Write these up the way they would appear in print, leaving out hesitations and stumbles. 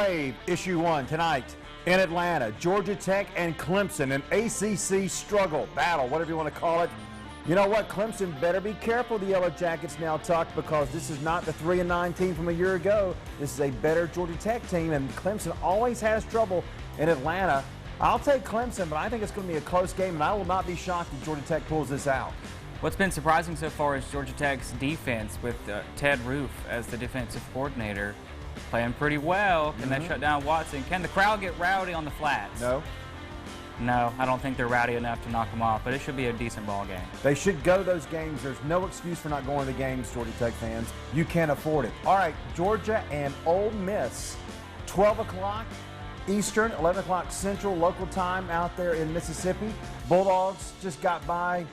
Rave, issue 1 tonight in Atlanta. Georgia Tech and Clemson, an ACC struggle, battle, whatever you want to call it. You know what? Clemson better be careful, the Yellow Jackets now, Tuck, because this is not the 3-9 team from a year ago. This is a better Georgia Tech team, and Clemson always has trouble in Atlanta. I'll take Clemson, but I think it's going to be a close game, and I will not be shocked if Georgia Tech pulls this out. What's been surprising so far is Georgia Tech's defense with Ted Roof as the defensive coordinator. Playing pretty well. Can that shut down Watson? Can the crowd get rowdy on the flats? No. No, I don't think they're rowdy enough to knock them off, but it should be a decent ball game. They should go to those games. There's no excuse for not going to the games, Georgia Tech fans. You can't afford it. All right, Georgia and Ole Miss, 12 o'clock Eastern, 11 o'clock Central, local time out there in Mississippi. Bulldogs just got by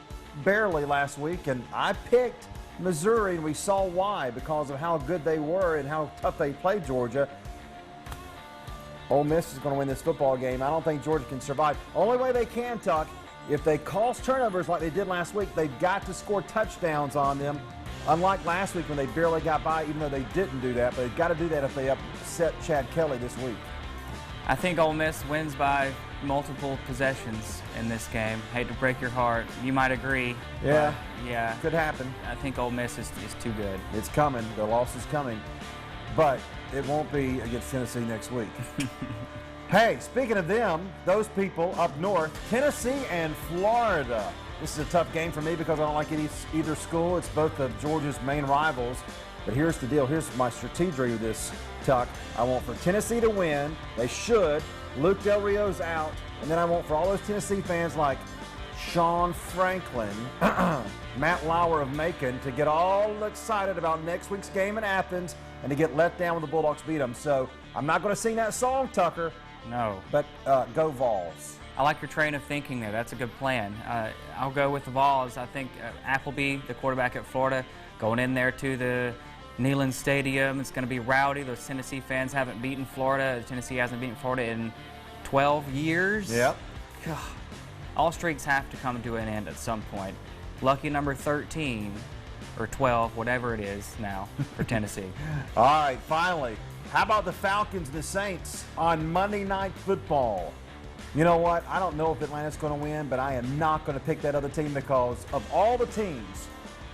barely last week, and I picked Missouri, and we saw why, because of how good they were and how tough they played Georgia. Ole Miss is going to win this football game. I don't think Georgia can survive. Only way they can, Tuck, if they cause turnovers like they did last week, they've got to score touchdowns on them. Unlike last week when they barely got by, even though they didn't do that, but they've got to do that if they upset Chad Kelly this week. I think Ole Miss wins by multiple possessions in this game. Hate to break your heart. You might agree. Yeah. Yeah. Could happen. I think Ole Miss is too good. It's coming. The loss is coming. But it won't be against Tennessee next week. Hey, speaking of them, those people up north, Tennessee and Florida. This is a tough game for me because I don't like either school. It's both of Georgia's main rivals. But here's the deal. Here's my strategy with this, Tuck. I want for Tennessee to win. They should. Luke Del Rio's out. And then I want for all those Tennessee fans like Sean Franklin, Matt Lauer of Macon to get all excited about next week's game in Athens and to get let down when the Bulldogs beat them. So I'm not going to sing that song, Tucker. No. But go Vols. I like your train of thinking there. That's a good plan. I'll go with the Vols. I think Appleby, the quarterback at Florida, going in there to the Neyland Stadium. It's going to be rowdy. Those Tennessee fans haven't beaten Florida. Tennessee hasn't beaten Florida in 12 years. Yep. God. All streaks have to come to an end at some point. Lucky number 13 or 12, whatever it is now for Tennessee. All right, finally, how about the Falcons and the Saints on Monday Night Football? You know what? I don't know if Atlanta's going to win, but I am not going to pick that other team because of all the teams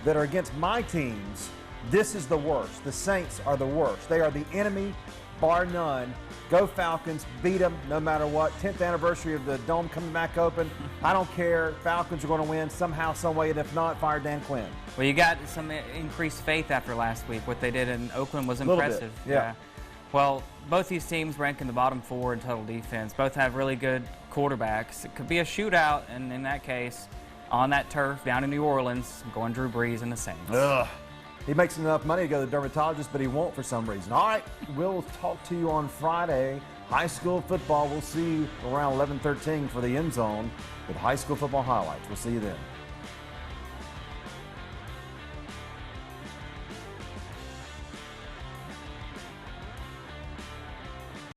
that are against my teams, this is the worst. The Saints are the worst. They are the enemy, bar none. Go Falcons, beat them no matter what. 10th anniversary of the Dome coming back open. I don't care. Falcons are going to win somehow, some way, and if not, fire Dan Quinn. Well, you got some increased faith after last week. What they did in Oakland was impressive. Bit, yeah. Well, both these teams rank in the bottom 4 in total defense. Both have really good quarterbacks. It could be a shootout, and in that case, on that turf down in New Orleans, I'm going Drew Brees and the Saints. Ugh. He makes enough money to go to the dermatologist, but he won't for some reason. All right, we'll talk to you on Friday. High school football, we'll see you around 11:13 for the End Zone with high school football highlights. We'll see you then.